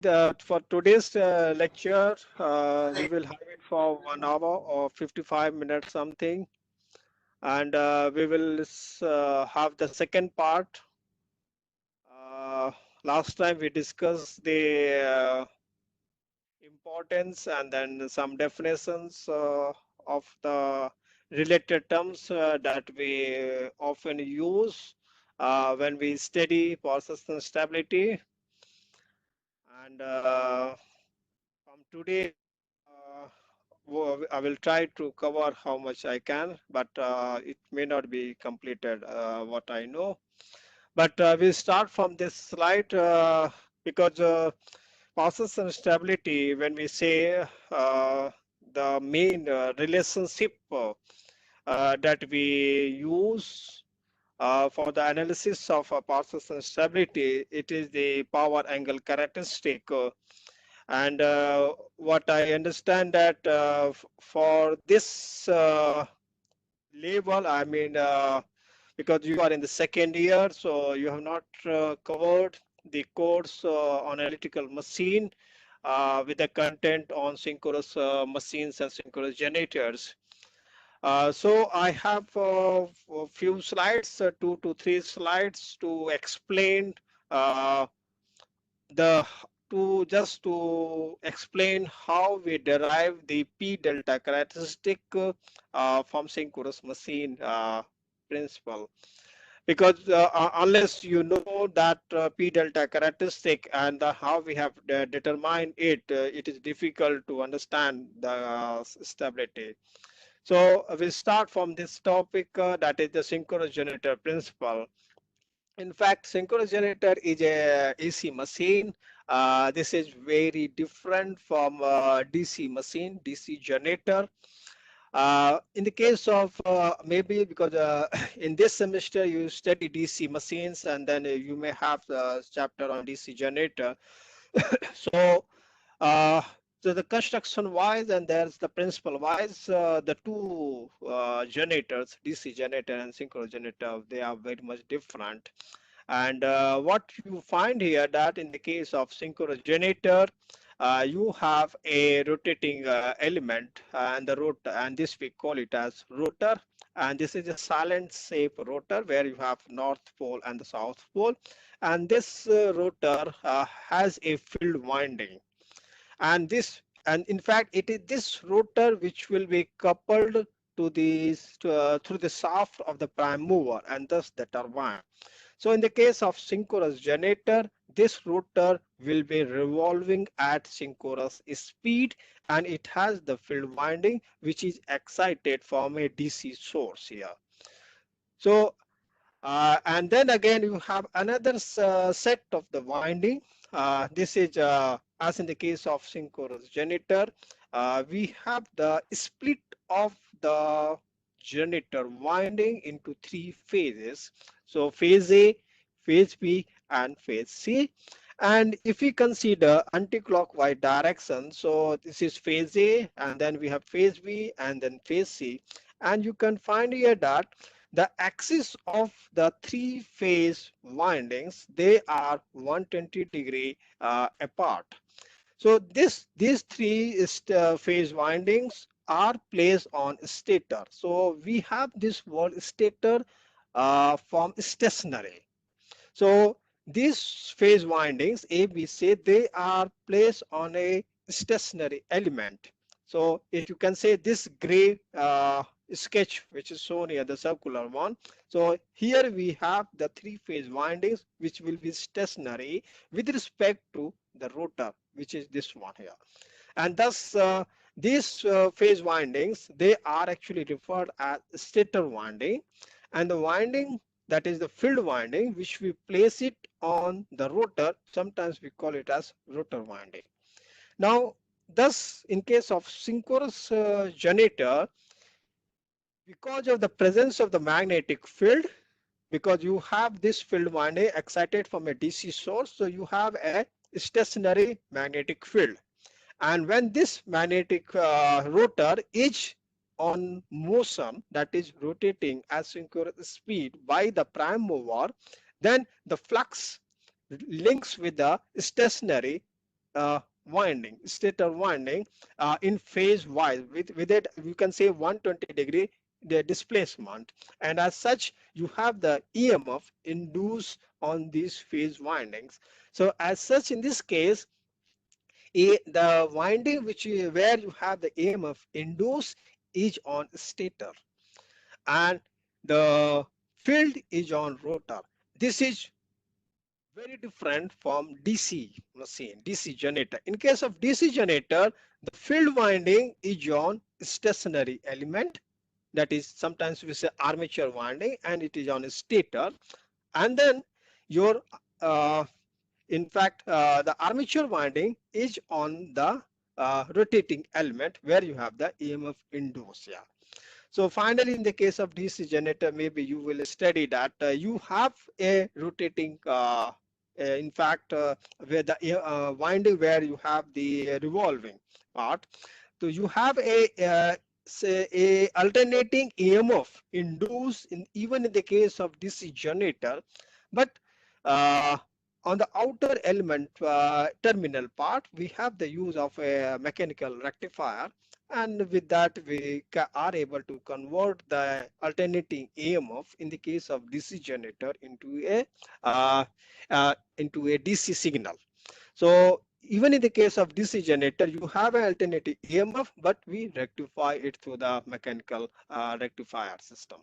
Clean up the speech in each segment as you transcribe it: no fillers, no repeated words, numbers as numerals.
For today's lecture, we will have it for 1 hour or 55 minutes something, and we will have the second part. Uh, Last time we discussed the importance and then some definitions of the related terms that we often use when we study persistent stability. And from today, I will try to cover how much I can, but it may not be completed what I know. But we start from this slide because persistent stability, when we say the main relationship that we use for the analysis of persistent stability, it is the power angle characteristic. And what I understand that for this label, I mean, because you are in the second year, so you have not covered the course on analytical machine with the content on synchronous machines and synchronous generators. So I have a few slides, 2 to 3 slides to explain uh, the to explain how we derive the P delta characteristic from synchronous machine principle. Because unless you know that P delta characteristic and how we have determined it, it is difficult to understand the stability. So we start from this topic that is the synchronous generator principle. In fact, synchronous generator is a AC machine. This is very different from DC machine, DC generator. In the case of maybe because in this semester you study DC machines and then you may have the chapter on DC generator. So uh, so the construction wise and there's the principle wise, the two generators, DC generator and synchronous generator, they are very much different. And what you find here that in the case of synchronous generator, you have a rotating element and the rotor, and this we call it as rotor. And this is a silent shape rotor where you have north pole and the south pole. And this rotor has a field winding. And in fact, it is this rotor which will be coupled to the through the shaft of the prime mover and thus the turbine. So in the case of synchronous generator, this rotor will be revolving at synchronous speed and it has the field winding which is excited from a DC source here. So and then again you have another set of the winding. This is as in the case of synchronous generator, we have the split of the generator winding into three phases. So phase A, phase B, and phase C. And if we consider anti-clockwise direction, so this is phase A, and then we have phase B, and then phase C. And you can find here that the axis of the three phase windings, they are 120-degree apart. So these three phase windings are placed on stator. So we have this word stator from stationary. So these phase windings A, B, C, they are placed on a stationary element. So if you can say this gray sketch which is shown here, the circular one. So here we have the three phase windings which will be stationary with respect to the rotor, which is this one here. And thus these phase windings, they are actually referred as stator winding, and the winding that is the field winding which we place it on the rotor, sometimes we call it as rotor winding. Now thus in case of synchronous generator, because of the presence of the magnetic field, because you have this field winding excited from a DC source, so you have a stationary magnetic field. And when this magnetic rotor is on motion, that is rotating at synchronous speed by the prime mover, then the flux links with the stationary. winding, stator winding in phase wise. With it, you can say 120-degree the displacement, and as such, you have the EMF induced on these phase windings. So as such, in this case, the winding where you have the EMF induced is on stator, and the field is on rotor. This is very different from DC machine, DC generator. In case of DC generator, the field winding is on stationary element, that is sometimes we say armature winding, and it is on a stator. And then your uh, in fact the armature winding is on the rotating element where you have the EMF induced. Yeah. So finally, in the case of DC generator, maybe you will study that you have a rotating, in fact, where the winding where you have the revolving part. So you have a say a alternating EMF induced in even in the case of DC generator, but uh, on the outer element terminal part, we have the use of a mechanical rectifier, and with that we are able to convert the alternating EMF in the case of DC generator uh, into a DC signal. So even in the case of DC generator, you have an alternative EMF, but we rectify it through the mechanical rectifier system.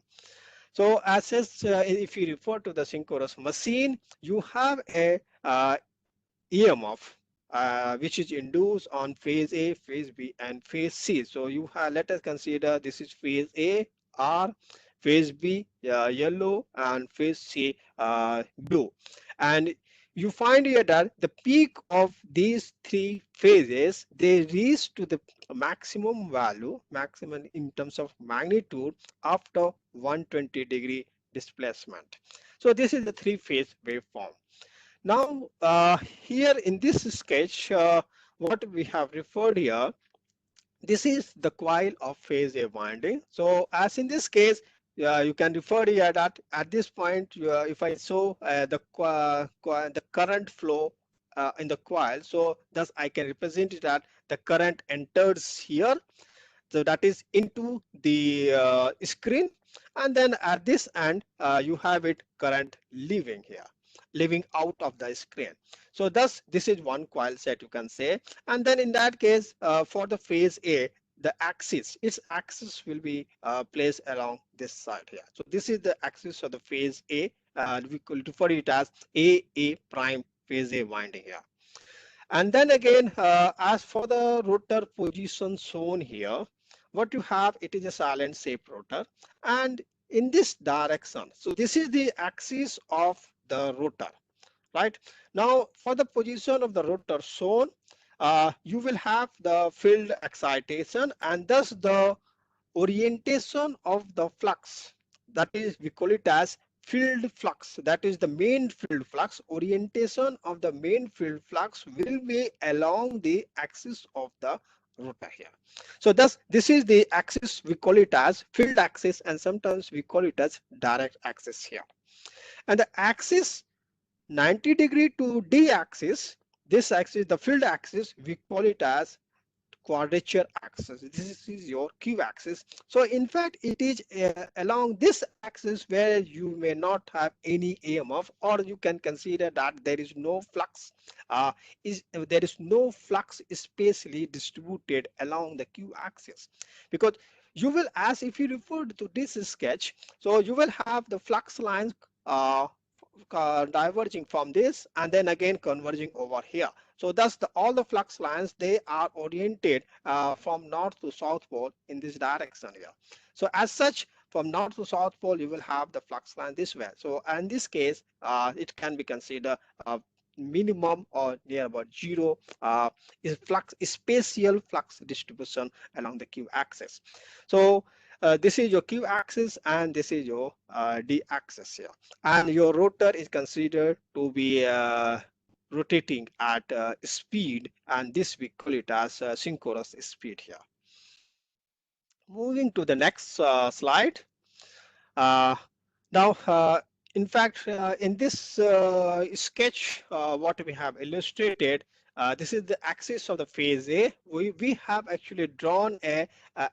So as such, if you refer to the synchronous machine, you have a EMF which is induced on phase A, phase B, and phase C. So you have, let us consider this is phase A, R, phase B, yellow, and phase C, blue. And you find here that the peak of these three phases, they reach to the maximum value, maximum in terms of magnitude after 120-degree displacement. So this is the three-phase waveform. Now, here in this sketch, what we have referred here, this is the coil of phase A winding. So as in this case, you can refer here that at this point, if I show the current flow in the coil, so thus I can represent it that the current enters here, so that is into the screen, and then at this end you have it current leaving here, leaving out of the screen. So thus this is one coil set, you can say. And then in that case, for the phase A, the axis, its axis will be placed along this side here. So this is the axis of the phase A. We could refer it as A prime phase A winding here. And then again, as for the rotor position shown here, what you have, it is a silent shape rotor, and in this direction, so this is the axis of the rotor, right? Now for the position of the rotor shown, you will have the field excitation, and thus the orientation of the flux, that is we call it as field flux, that is the main field flux. Orientation of the main field flux will be along the axis of the rotor here. So thus this is the axis, we call it as field axis, and sometimes we call it as direct axis here. And the axis 90-degree to D axis, this axis, the field axis, we call it as quadrature axis. This is your Q axis. So in fact, it is along this axis where you may not have any EMF, or you can consider that there is no flux. There is no flux spatially distributed along the Q axis, because you will, as if you refer to this sketch, so you will have the flux lines diverging from this and then again converging over here. So thus all the flux lines, they are oriented from north to south pole in this direction here. So as such, from north to south pole, you will have the flux line this way. So in this case, it can be considered minimum or near about zero is spatial flux distribution along the Q axis. So this is your Q axis and this is your D axis here, and your rotor is considered to be rotating at speed, and this we call it as synchronous speed here. Moving to the next slide. Uh, now, in fact, in this sketch, what we have illustrated, This is the axis of the phase A. We have actually drawn a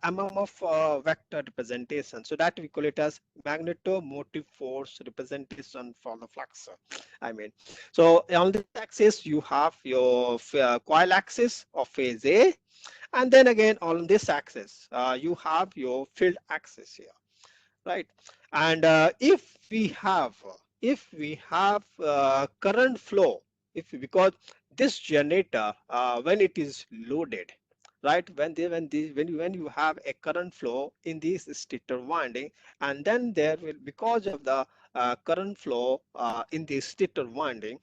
MMF vector representation. So that we call it as magnetomotive force representation for the flux. I mean, so on this axis you have your coil axis of phase A, and then again on this axis you have your field axis here, right? And if we have current flow, if because this generator when it is loaded, right, when you have a current flow in this stator winding, and then there will, because of the current flow in the stator winding,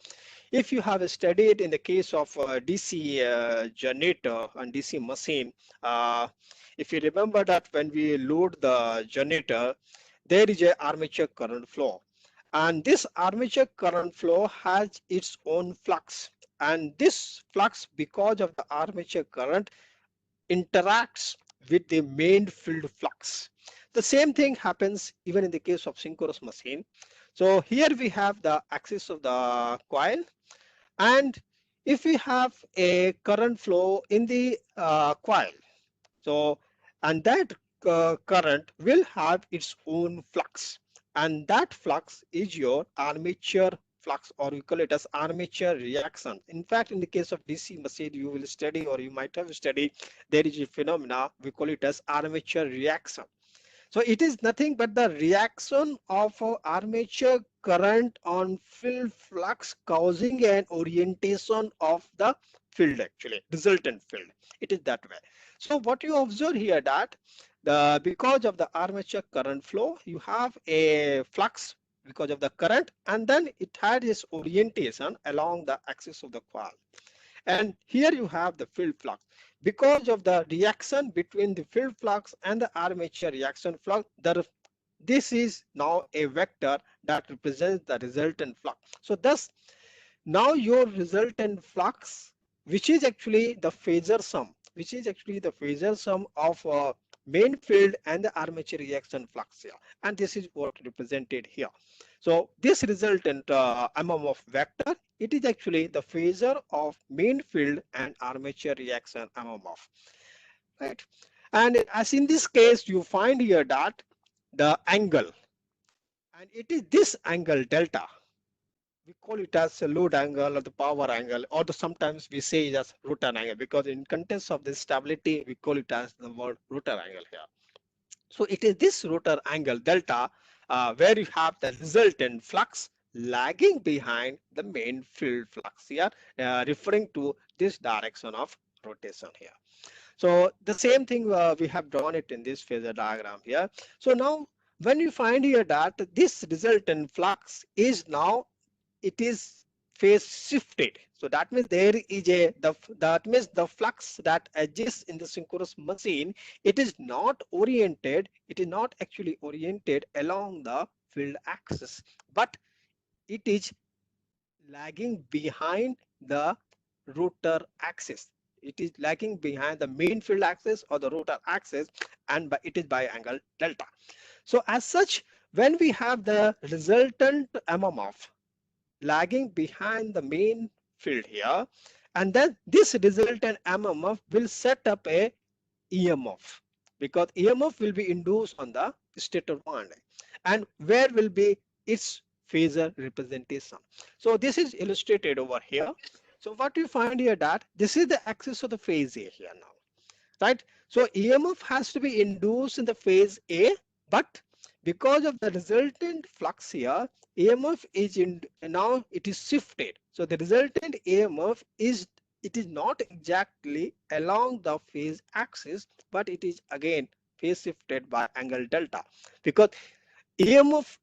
if you have studied in the case of DC generator and DC machine, uh, if you remember that when we load the generator, there is a armature current flow, and this armature current flow has its own flux, and this flux, because of the armature current, interacts with the main field flux. The same thing happens even in the case of synchronous machine. So here we have the axis of the coil, and if we have a current flow in the coil, so, and that current will have its own flux, and that flux is your armature flux, or we call it as armature reaction. In fact, in the case of DC machine, you will study, or you might have studied, there is a phenomena, we call it as armature reaction. So it is nothing but the reaction of armature current on field flux causing an orientation of the field, actually resultant field. It is that way. So what you observe here, that because of the armature current flow, you have a flux because of the current, and then it had its orientation along the axis of the coil. And here you have the field flux. Because of the reaction between the field flux and the armature reaction flux, this is now a vector that represents the resultant flux. So thus, now your resultant flux, which is actually the phasor sum, of main field and the armature reaction flux here, and this is what represented here. So this resultant MMF vector, it is actually the phasor of main field and armature reaction MMF, right? And as in this case, you find here that the angle, and it is this angle delta, we call it as a load angle or the power angle, or sometimes we say it as rotor angle, because in context of the stability we call it as the word rotor angle here. So it is this rotor angle delta where you have the resultant flux lagging behind the main field flux here, referring to this direction of rotation here. So the same thing we have drawn it in this phasor diagram here. So now when you find here that this resultant flux is now, it is phase shifted. So that means there is that means the flux that exists in the synchronous machine, it is not actually oriented along the field axis, but it is lagging behind the rotor axis. It is lagging behind the main field axis or the rotor axis, and it is by angle delta. So as such, when we have the resultant MMF lagging behind the main field here, and then this resultant MMF will set up a EMF, because EMF will be induced on the stator winding, and where will be its phasor representation. So this is illustrated over here. So what you find here, that this is the axis of the phase A here now, right? So EMF has to be induced in the phase A, but because of the resultant flux here, EMF is in, now it is shifted. So the resultant EMF is, it is not exactly along the phase axis, but it is again phase shifted by angle delta, because EMF,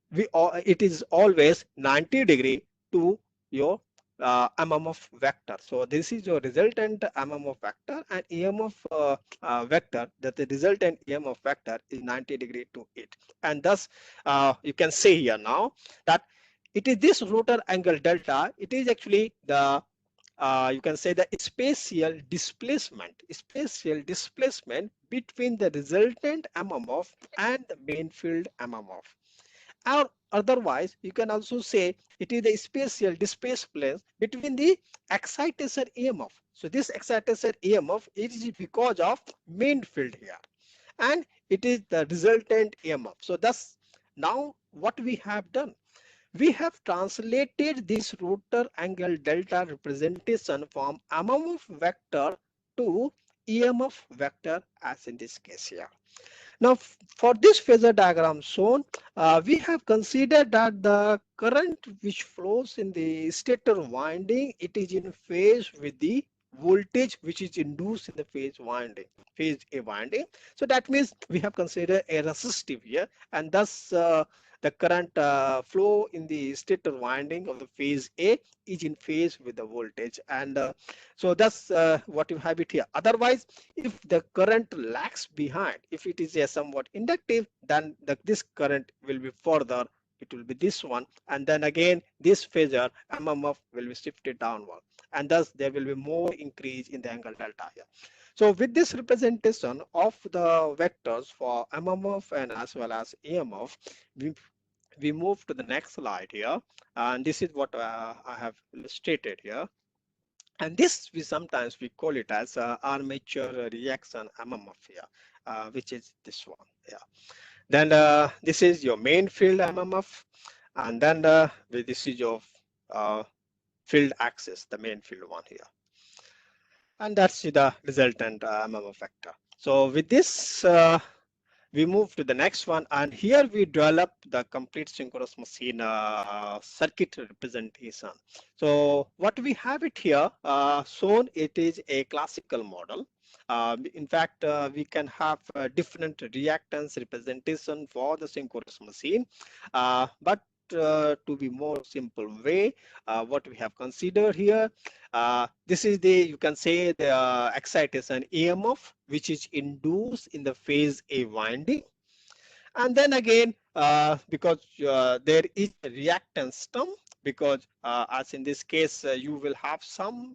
it is always 90 degree to your MMF vector. So this is your resultant MMF vector, and EMF vector, that the resultant EMF vector is 90 degree to it. And thus you can say here now that it is this rotor angle delta, it is actually the you can say the spatial displacement between the resultant MMF and the main field MMF. Or otherwise, you can also say it is the spatial displacement between the excitation EMF. So this excitation EMF is because of main field here, and it is the resultant EMF. So thus now what we have done, we have translated this rotor angle delta representation from MMF vector to EMF vector as in this case here. Now, for this phasor diagram shown, we have considered that the current which flows in the stator winding, it is in phase with the voltage which is induced in the phase A winding. So that means we have considered a resistive here, and thus the current flow in the stator winding of the phase A is in phase with the voltage, and so that's what you have it here. Otherwise, if the current lags behind, if it is a somewhat inductive, then this current will be further, it will be this one, and then again this phasor MMF will be shifted downward, and thus there will be more increase in the angle delta here. So with this representation of the vectors for MMF and as well as EMF, we, we move to the next slide here, and this is what I have illustrated here. And this we sometimes we call it as armature reaction MMF here, which is this one. Yeah. Then this is your main field MMF, and then this is your uh, field axis, the main field one here, and that's the resultant MMF vector. So with this, we move to the next one, and here we develop the complete synchronous machine circuit representation. So what we have it here shown, it is a classical model. In fact, we can have different reactance representation for the synchronous machine, but to be more simple way, what we have considered here, this is the, you can say, the excitation EMF which is induced in the phase A winding, and then again because there is a reactance term, because as in this case you will have some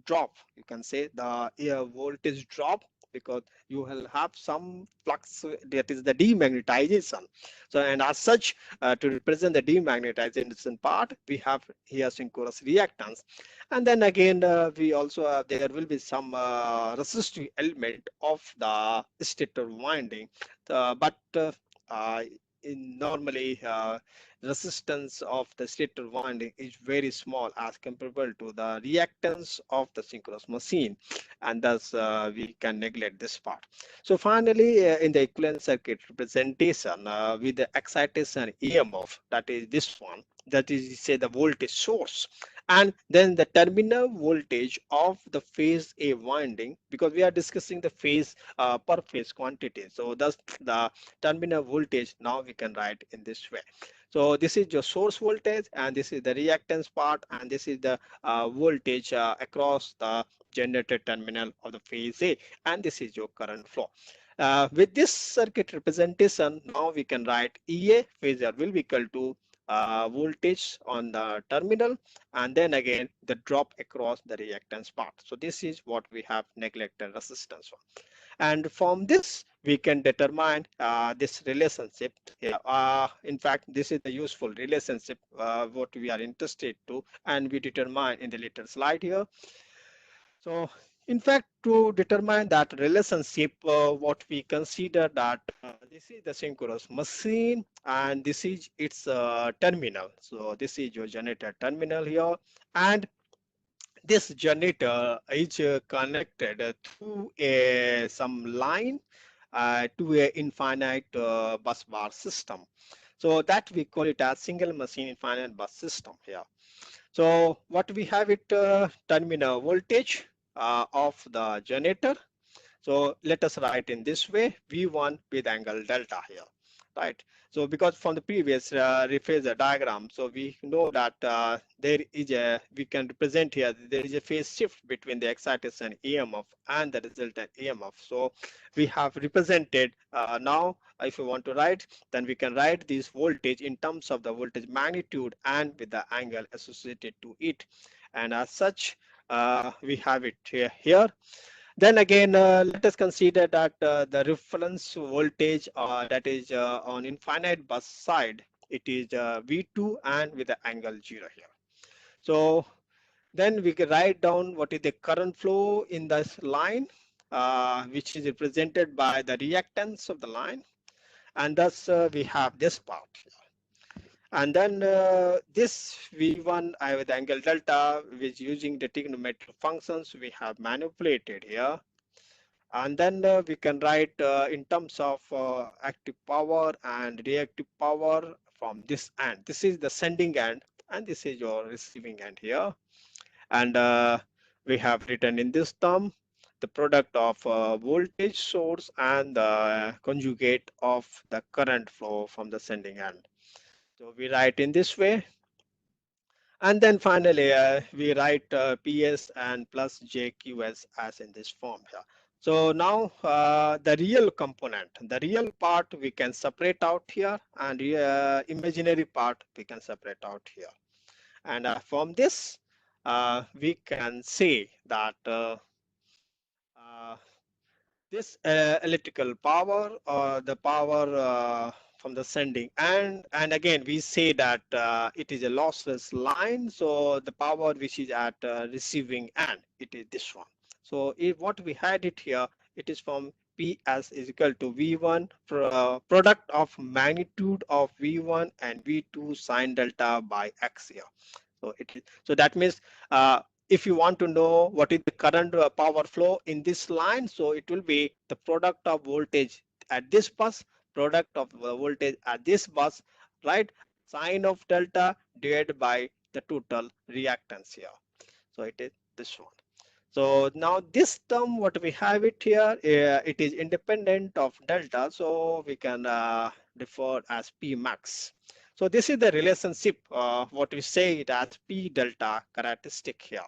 drop, you can say the voltage drop, because you will have some flux, that is the demagnetization. So and as such, to represent the demagnetization part, we have here synchronous reactance, and then again we also have, there will be some resistive element of the stator winding, but in normally resistance of the stator winding is very small as comparable to the reactance of the synchronous machine, and thus we can neglect this part. So finally, in the equivalent circuit representation with the excitation EMF, that is this one, that is say the voltage source, and then the terminal voltage of the phase A winding, because we are discussing the phase per phase quantity. So thus the terminal voltage now we can write in this way. So this is your source voltage, and this is the reactance part, and this is the voltage across the generated terminal of the phase A, and this is your current flow. With this circuit representation, now we can write EA phasor will be equal to voltage on the terminal, and then again the drop across the reactance part. So this is what we have neglected resistance for. And from this, we can determine this relationship. Yeah, in fact, this is the useful relationship what we are interested to, and we determine in the later slide here. So, in fact, to determine that relationship, what we consider that this is the synchronous machine, and this is its terminal. So this is your generator terminal here, and this generator is connected through a some line to a infinite bus bar system. So that we call it as single machine infinite bus system here. So what we have it terminal voltage of the generator. So let us write in this way, V1 with angle delta here, right? So because from the previous phasor diagram, so we know that there is a, we can represent here, there is a phase shift between the excitation EMF and the resultant EMF. So we have represented now, if you want to write, then we can write this voltage in terms of the voltage magnitude and with the angle associated to it. And as such, we have it here. Then again, let us consider that the reference voltage that is on infinite bus side, it is V2 and with the angle 0 here. So then we can write down what is the current flow in this line, which is represented by the reactance of the line. And thus we have this part. And then this V1 with angle delta, which using the trigonometric functions we have manipulated here. And then we can write in terms of active power and reactive power from this end. This is the sending end and this is your receiving end here. And we have written in this term the product of voltage source and the conjugate of the current flow from the sending end. So we write in this way. And then finally, we write PS and plus JQS as in this form here. So now the real component, the real part we can separate out here, and imaginary part we can separate out here. And from this, we can say that uh, this electrical power or the power from the sending and again we say that it is a lossless line, so the power which is at receiving end, it is this one. So if what we had it here, it is from P as is equal to V1 product of magnitude of V1 and V2 sine delta by X here. So it is, so that means if you want to know what is the current power flow in this line, so it will be the product of voltage at this bus, product of voltage at this bus, right? Sine of delta divided by the total reactance here. So it is this one. So now this term, what we have it here, it is independent of delta, so we can refer as P max. So this is the relationship, what we say it as P delta characteristic here.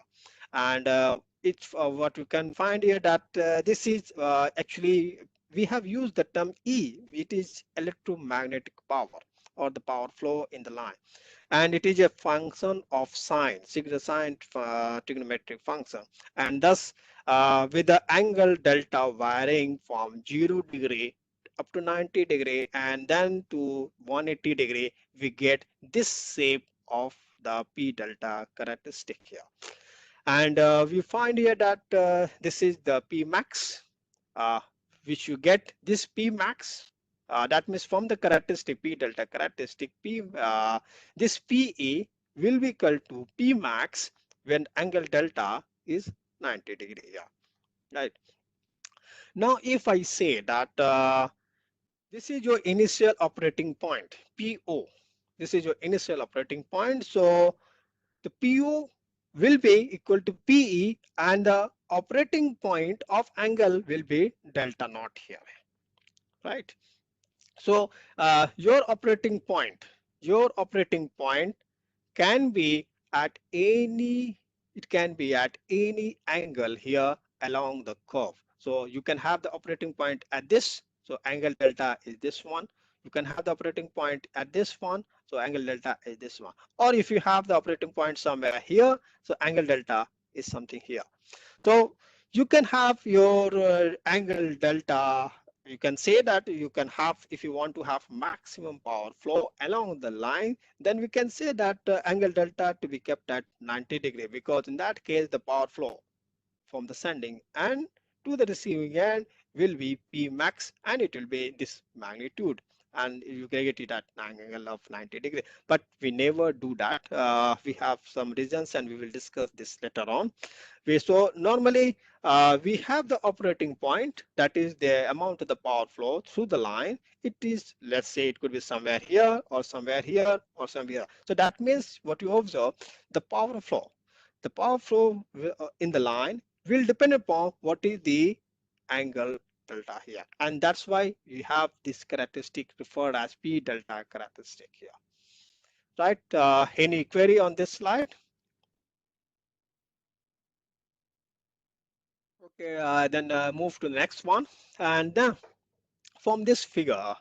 And it's what we can find here that this is actually, we have used the term E, it is electromagnetic power or the power flow in the line, and it is a function of sine, sigma sine trigonometric function, and thus with the angle delta varying from 0 degree up to 90 degree and then to 180 degree, we get this shape of the P delta characteristic here. And we find here that this is the P max, uh, which you get this P max. That means from the characteristic P delta characteristic P, this PE will be equal to P max when angle delta is 90 degree. Yeah, right. Now, if I say that this is your initial operating point, PO. This is your initial operating point. So the PO will be equal to PE and the operating point of angle will be delta naught here, right? So your operating point can be at any, it can be at any angle here along the curve. So you can have the operating point at this, so angle delta is this one. You can have the operating point at this one, so angle delta is this one. Or if you have the operating point somewhere here, so angle delta is something here. So you can have your angle delta. You can say that you can have, if you want to have maximum power flow along the line, then we can say that angle delta to be kept at 90 degree, because in that case the power flow from the sending and to the receiving end will be P max and it will be this magnitude, and you can get it at an angle of 90 degree. But we never do that. We have some reasons and we will discuss this later on. So normally we have the operating point, that is the amount of the power flow through the line. It is, let's say it could be somewhere here or somewhere here or somewhere. So that means what you observe, the power flow in the line will depend upon what is the angle delta here. And that's why you have this characteristic referred as P delta characteristic here. Right? Any query on this slide? Okay, then move to the next one. And from this figure,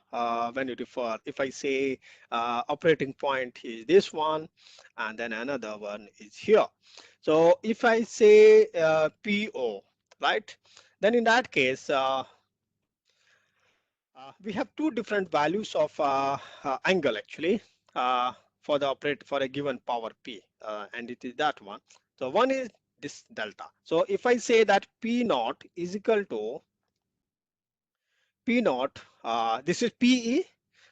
when you refer, if I say operating point is this one, and then another one is here. So if I say PO, right? Then in that case, we have two different values of angle actually uh, for the operate for a given power P, and it is that one. So one is this delta. So if I say that P naught is equal to P naught, this is PE.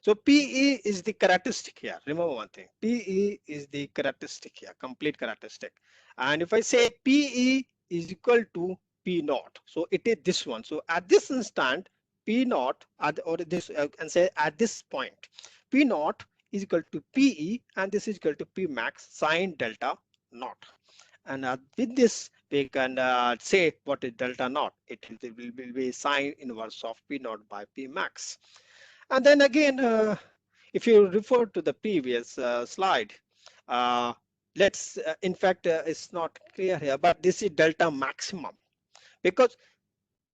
So PE is the characteristic here. Remember one thing, PE is the characteristic here, complete characteristic. And if I say PE is equal to P naught, so it is this one. So at this instant, P naught, or this, and say at this point, P naught is equal to PE, and this is equal to P max sine delta naught. And with this, we can say what is delta naught. It will be sine inverse of P naught by P max. And then again, if you refer to the previous slide, uh, in fact, it's not clear here, but this is delta maximum. Because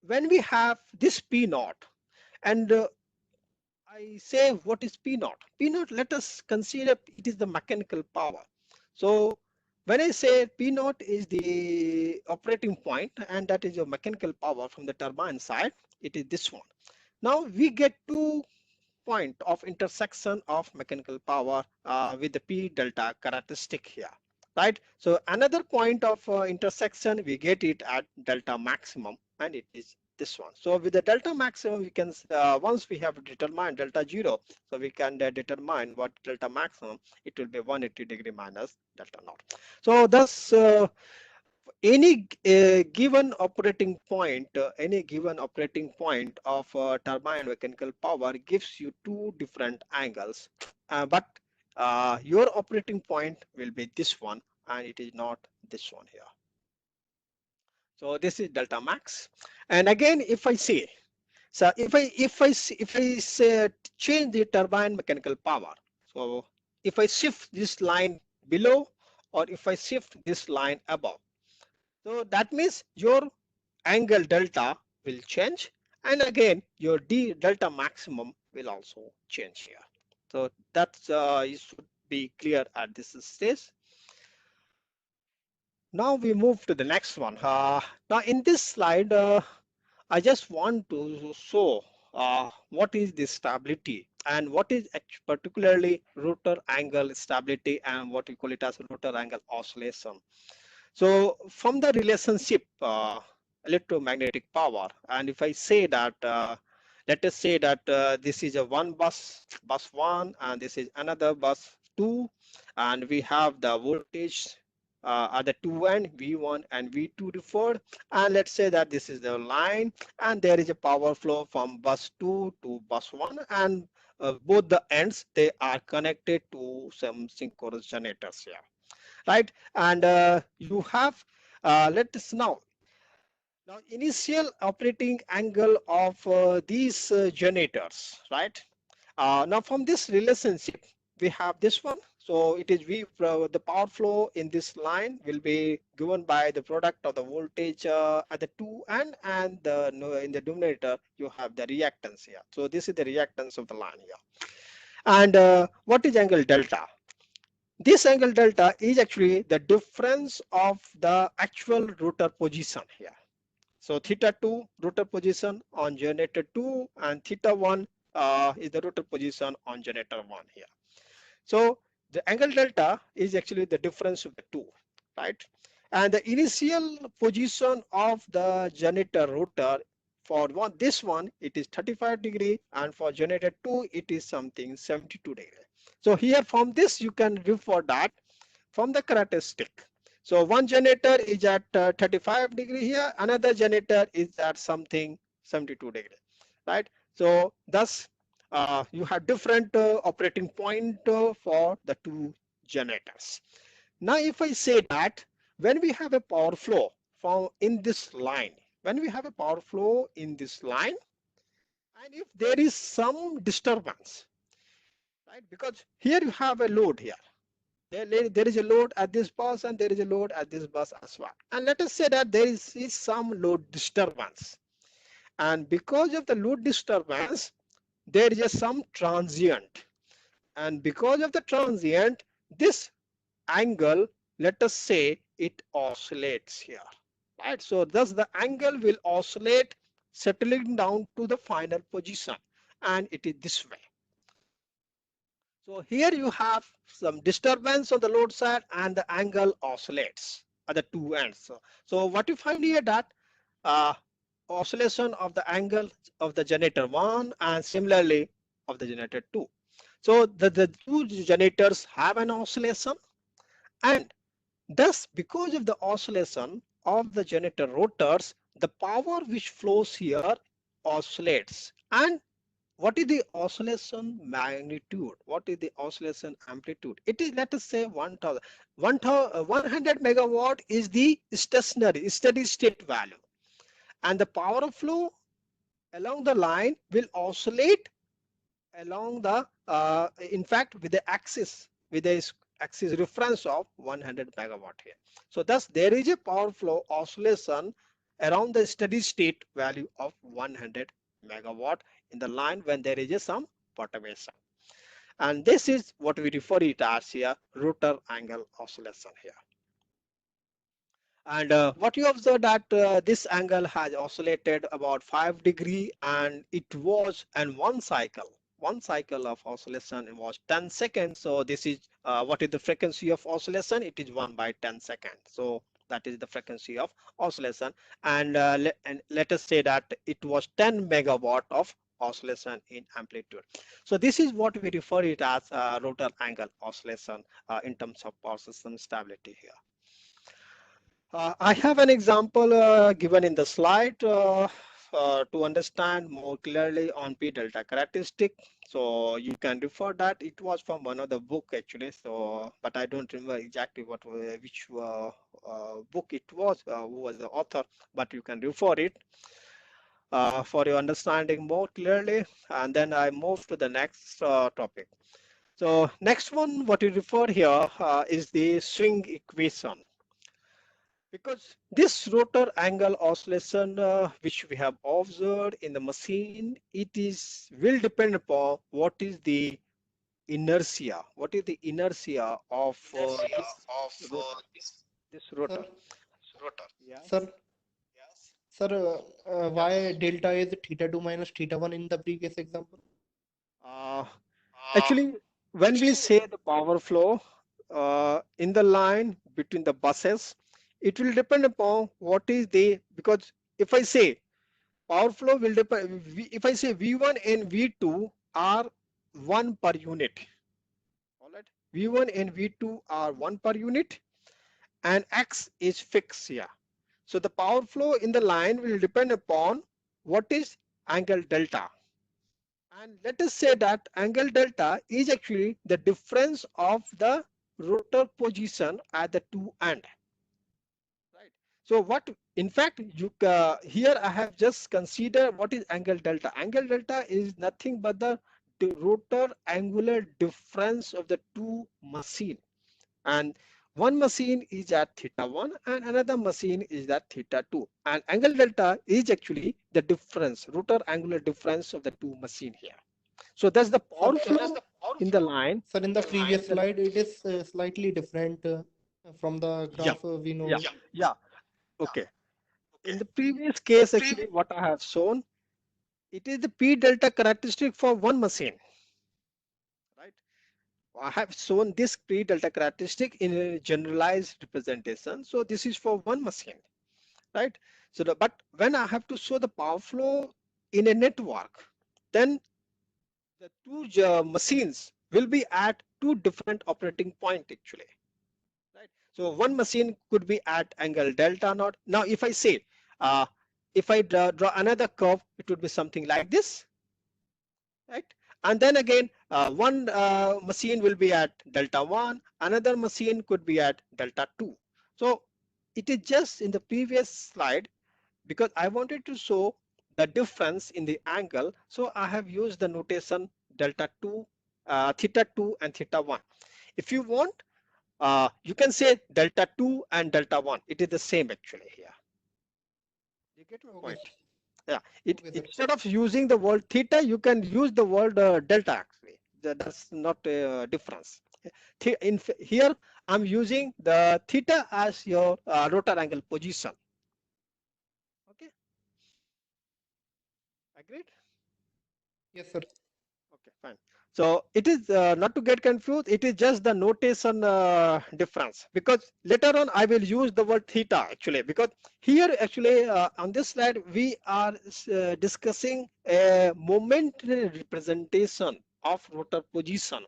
when we have this P naught, and I say what is P naught? P naught, let us consider it is the mechanical power. So when I say P naught is the operating point, and that is your mechanical power from the turbine side, it is this one. Now we get two point of intersection of mechanical power with the P delta characteristic here, right? So another point of intersection, we get it at delta maximum, and it is this one. So with the delta maximum, we can once we have determined delta zero, so we can determine what delta maximum, it will be 180 degree minus delta naught. So thus any any given operating point of turbine mechanical power gives you two different angles, but your operating point will be this one, and it is not this one here. So this is delta max. And again, if I say, so if I say change the turbine mechanical power, so if I shift this line below, or if I shift this line above, so that means your angle delta will change, and again your d delta maximum will also change here. So that's it should be clear at this stage. Now we move to the next one. Now in this slide, I just want to show what is the stability, and what is particularly rotor angle stability, and what we call it as rotor angle oscillation. So from the relationship electromagnetic power, and if I say that, let us say that this is a one bus one, and this is another bus two, and we have the voltage at the two end, V1 and V2 referred, and let's say that this is the line, and there is a power flow from bus 2 to bus 1, and both the ends, they are connected to some synchronous generators here, right? And you have, let us now initial operating angle of these generators, right? Now from this relationship, we have this one. So it is the power flow in this line will be given by the product of the voltage at the two end, and in the denominator you have the reactance here. So this is the reactance of the line here. And what is angle delta? This angle delta is actually the difference of the actual rotor position here. So theta 2 rotor position on generator 2, and theta 1 is the rotor position on generator 1 here. So the angle delta is actually the difference of the two, right? And the initial position of the generator rotor, for this one it is 35 degree, and for generator 2 it is something 72 degree. So here from this you can refer that from the characteristic. So one generator is at 35 degree here, another generator is at something 72 degree, right? So thus you have different operating point for the two generators. Now if I say that when we have a power flow from in this line, when we have a power flow in this line, and if there is some disturbance, right? Because here you have a load here. There is a load at this bus, and there is a load at this bus as well. And let us say that there is some load disturbance. And because of the load disturbance, there is some transient. And because of the transient, this angle, let us say it oscillates here, right? So thus the angle will oscillate, settling down to the final position, and it is this way. So here you have some disturbance on the load side and the angle oscillates at the two ends. So what you find here that uh, oscillation of the angle of the generator 1 and similarly of the generator 2. So the two generators have an oscillation, and thus because of the oscillation of the generator rotors, the power which flows here oscillates. And what is the oscillation magnitude? What is the oscillation amplitude? It is, let us say, 100 megawatt is the stationary steady state value, and the power of flow along the line will oscillate along the in fact with the axis, with the axis reference of 100 megawatt here. So thus there is a power flow oscillation around the steady state value of 100 megawatt in the line when there is a some perturbation, and this is what we refer it as here rotor angle oscillation here. And what you observe that this angle has oscillated about 5 degree, and it was in one cycle of oscillation was 10 seconds. So this is what is the frequency of oscillation? It is 1 by 10 seconds. So that is the frequency of oscillation. And, and let us say that it was 10 megawatt of oscillation in amplitude. So this is what we refer it as rotor angle oscillation in terms of power system stability here. I have an example given in the slide to understand more clearly on P delta characteristic. So you can refer that. It was from one of the book actually. So, but I don't remember exactly what which book it was, who was the author. But you can refer it for your understanding more clearly. And then I move to the next topic. So next one, what you refer here is the swing equation. Because this rotor angle oscillation which we have observed in the machine, it is will depend upon what is the inertia. What is the inertia of rotor? This rotor. Sir, Yes. sir, sir, why delta is theta 2 minus theta 1 in the previous example? Uh, Actually, when we say the power flow in the line between the buses, it will depend upon what is the, because if I say power flow will depend, if I say V1 and V2 are 1 per unit, all right, V1 and V2 are 1 per unit, and X is fixed here. So the power flow in the line will depend upon what is angle delta. And let us say that angle delta is actually the difference of the rotor position at the two end. Right. So what, in fact, you here I have just considered what is angle delta. Angle delta is nothing but the rotor angular difference of the two machine, and one machine is at theta 1 and another machine is at theta 2, and angle delta is actually the difference, rotor angular difference of the two machine here. So that's the Sir, power flow in the line. sir, in the previous slide, it is slightly different from the Yeah, graph we yeah, know. yeah. Okay. In the previous case, actually, what I have shown, it is the P delta characteristic for one machine, right? I have shown this P delta characteristic in a generalized representation. So this is for one machine, right? So, but when I have to show the power flow in a network, then the two machines will be at two different operating point actually, right? So one machine could be at angle delta naught. Now, if I say, uh, if I draw another curve, it would be something like this, right? And then again, one machine will be at delta 1, another machine could be at delta 2. So it is just in the previous slide, because I wanted to show the difference in the angle. So I have used the notation delta 2, theta 2 and theta 1. If you want, you can say delta 2 and delta 1. It is the same actually here. You get my Okay, point? Yeah. It okay, sir. instead of using the word theta, you can use the word delta actually. That's not a difference. Here, I'm using the theta as your rotor angle position. Okay, agreed. Yes, sir. Okay, fine. So it is not to get confused, it is just the notation difference, because later on I will use the word theta actually, because here actually on this slide we are discussing a momentary representation of rotor position,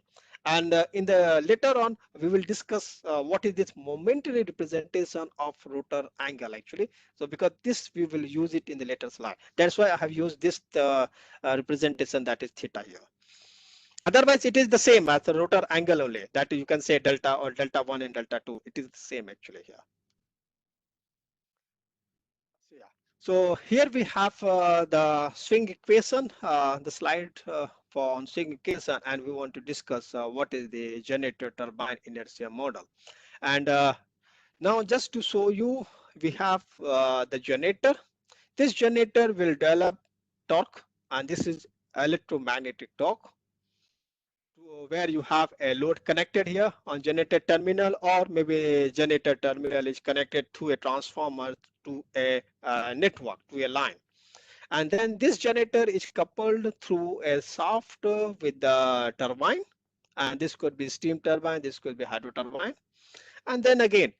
and in the later on we will discuss what is this momentary representation of rotor angle actually. So because this we will use it in the later slide, that's why I have used this representation, that is theta here. Otherwise, it is the same as the rotor angle only, that you can say delta or delta 1 and delta 2. It is the same actually here. So, yeah. So here we have the swing equation, the slide for on swing equation, and we want to discuss what is the generator turbine inertia model. And now just to show you, we have the generator. This generator will develop torque, and this is electromagnetic torque, where you have a load connected here on generator terminal, or maybe generator terminal is connected through a transformer to a network, to a line. And then this generator is coupled through a shaft with the turbine. And this could be steam turbine, this could be hydro turbine. And then again,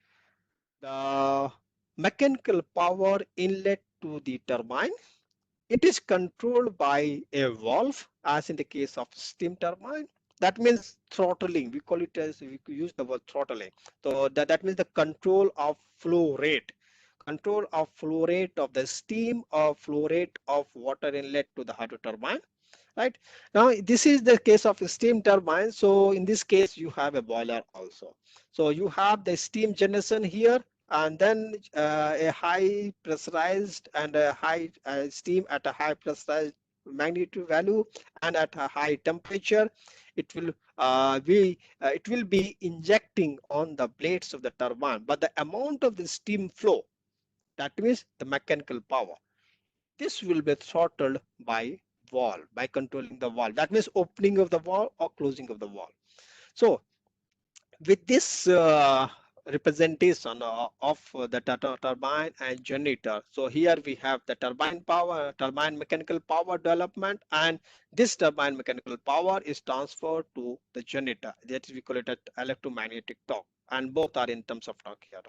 the mechanical power inlet to the turbine, it is controlled by a valve, as in the case of steam turbine. That means throttling. We call it as, we use the word throttling. So that means the control of flow rate. Control of flow rate of the steam or flow rate of water inlet to the hydro turbine. Right now, this is the case of a steam turbine. So in this case, you have a boiler also. So you have the steam generation here, and then a high pressurized and a high steam at a high pressurized magnitude value and at a high temperature. It will be injecting on the blades of the turbine, but the amount of the steam flow, that means the mechanical power, this will be throttled by valve, by controlling the valve. That means opening of the valve or closing of the valve. So with this representation of the turbine and generator, so here we have the turbine power, turbine mechanical power development, and this turbine mechanical power is transferred to the generator. That is, we call it electromagnetic torque, and both are in terms of torque here.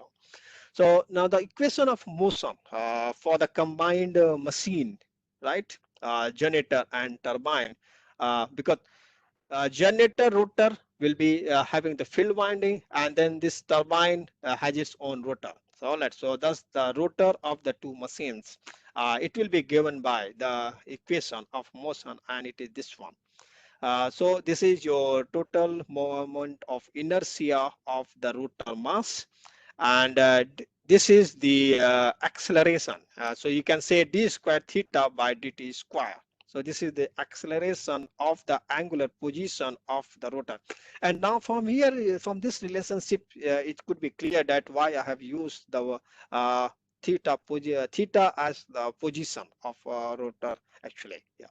So now the equation of motion for the combined machine, right? Generator and turbine, because generator rotor will be having the field winding, and then this turbine has its own rotor. So thus the rotor of the two machines, it will be given by the equation of motion, and it is this one. So this is your total moment of inertia of the rotor mass, and this is the acceleration. So you can say d square theta by dt square. So this is the acceleration of the angular position of the rotor. And now from here, from this relationship, it could be clear that why I have used the theta as the position of rotor actually. Yeah.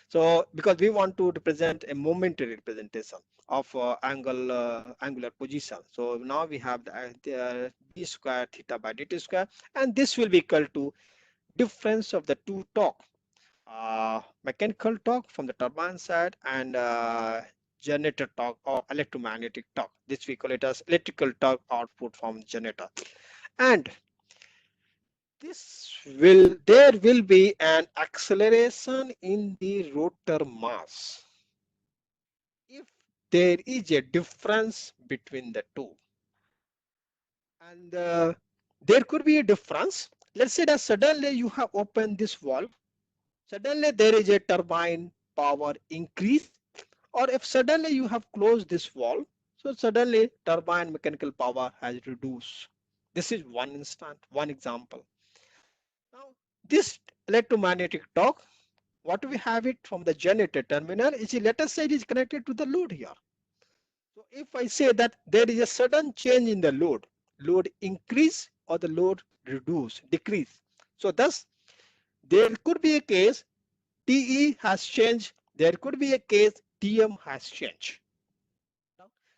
So because we want to represent a momentary representation of angular position. So now we have the d square theta by dt square, and this will be equal to difference of the two torque, mechanical torque from the turbine side, and generator torque or electromagnetic torque. This we call it as electrical torque output from generator. And there will be an acceleration in the rotor mass if there is a difference between the two. And there could be a difference. Let's say that suddenly you have opened this valve, suddenly there is a turbine power increase, or if suddenly you have closed this valve, so suddenly turbine mechanical power has reduced. This is one instant, one example. Now, this electromagnetic torque, what we have it from the generator terminal is, let us say it is connected to the load here. So if I say that there is a sudden change in the load increase or the load decrease. So thus there could be a case TE has changed, there could be a case TM has changed.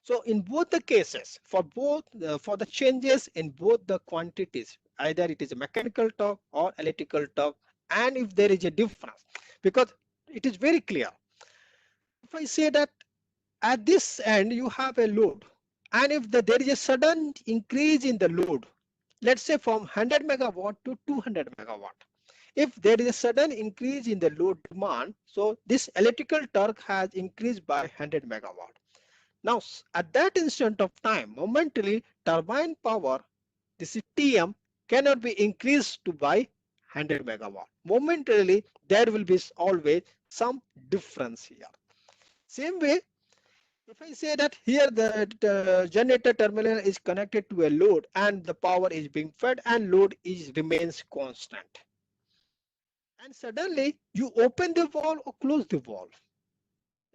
So in both the cases, for the changes in both the quantities, either it is a mechanical torque or electrical torque, and if there is a difference, because it is very clear. If I say that at this end you have a load, and if there is a sudden increase in the load, let's say from 100 megawatt to 200 megawatt, if there is a sudden increase in the load demand, so this electrical torque has increased by 100 megawatt. Now at that instant of time, momentarily turbine power, this is Tm, cannot be increased to by 100 megawatt. Momentarily there will be always some difference here. Same way, if I say that here the generator terminal is connected to a load and the power is being fed and load is remains constant, and suddenly you open the valve or close the valve,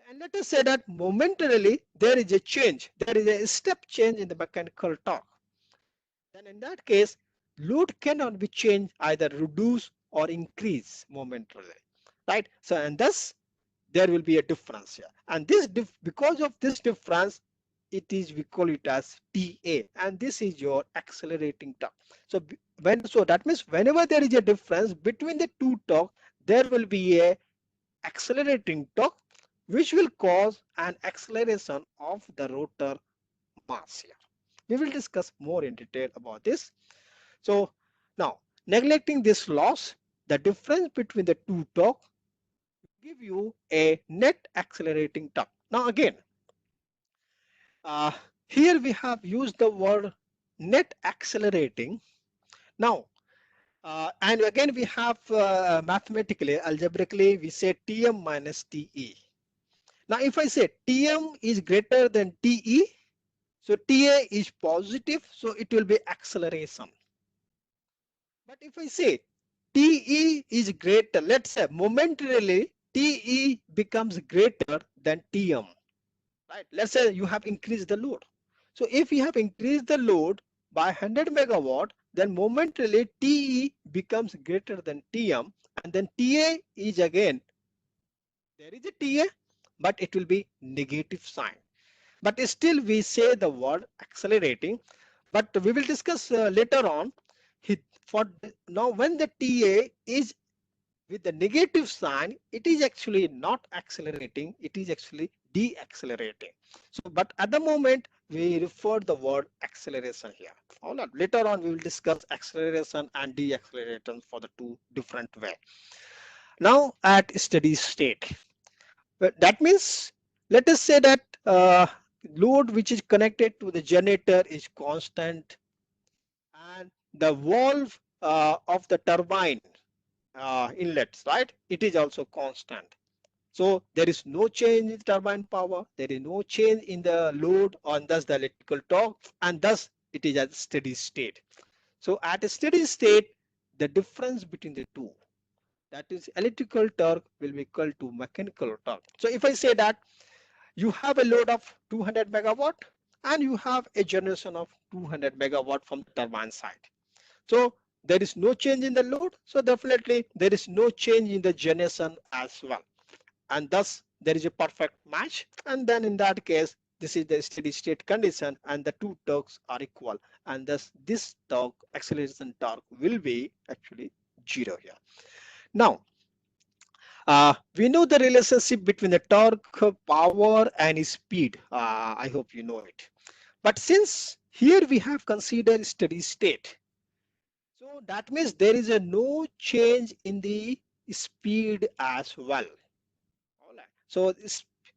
and let us say that momentarily there is a change, there is a step change in the mechanical torque, then in that case load cannot be changed, either reduce or increase momentarily, right? So and thus there will be a difference here, and this because of this difference, it is, we call it as TA, and this is your accelerating torque. So so that means whenever there is a difference between the two torque, there will be a accelerating torque which will cause an acceleration of the rotor mass here. We will discuss more in detail about this. So now, neglecting this loss, the difference between the two torque give you a net accelerating torque. Now again, uh, here we have used the word net accelerating. Now, and again we have mathematically, algebraically, we say Tm minus Te. Now, if I say Tm is greater than Te, so Ta is positive, so it will be acceleration. But if I say Te is greater, let's say momentarily Te becomes greater than Tm, right? Let's say you have increased the load. So if you have increased the load by 100 megawatt, then momentarily Te becomes greater than Tm, and then Ta is again, there is a Ta, but it will be negative sign. But still we say the word accelerating, but we will discuss later on. For now, when the Ta is with the negative sign, it is actually not accelerating, it is actually deaccelerating. So but at the moment we refer the word acceleration here. All right, later on we will discuss acceleration and deacceleration for the two different way. Now at steady state, but that means, let us say that load which is connected to the generator is constant, and the valve of the turbine inlets, right, it is also constant. So there is no change in turbine power, there is no change in the load, and thus the electrical torque, and thus it is at steady state. So at a steady state, the difference between the two, that is electrical torque, will be equal to mechanical torque. So if I say that you have a load of 200 megawatt and you have a generation of 200 megawatt from the turbine side, so there is no change in the load, so definitely there is no change in the generation as well, and thus there is a perfect match. And then in that case, this is the steady state condition and the two torques are equal, and thus this torque, acceleration torque, will be actually zero here. Now we know the relationship between the torque, power and speed. I hope you know it. But since here we have considered steady state, so that means there is a no change in the speed as well. All right. So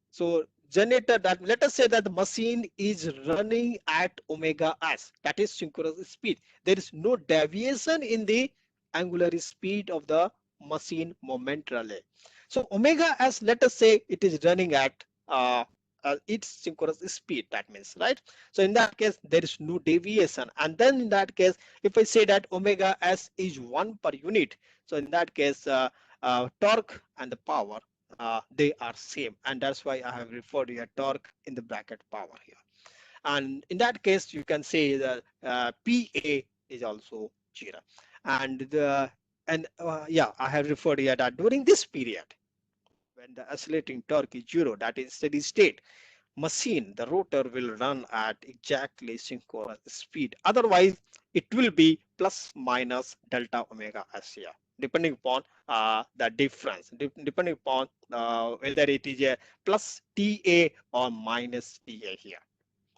so generator, that let us say that the machine is running at omega s, that is synchronous speed. There is no deviation in the angular speed of the machine momentarily. So omega s, let us say it is running at its synchronous speed, that means, right? So in that case there is no deviation, and then in that case, if I say that omega s is 1 per unit, so in that case torque and the power, they are same, and that's why I have referred here torque in the bracket power here. And in that case you can say that PA is also 0, and yeah, I have referred here that during this period when the oscillating torque is 0, that is steady state, machine, the rotor will run at exactly synchronous speed, otherwise it will be plus minus delta omega s here, depending upon the difference, depending upon whether it is a plus TA or minus TA here,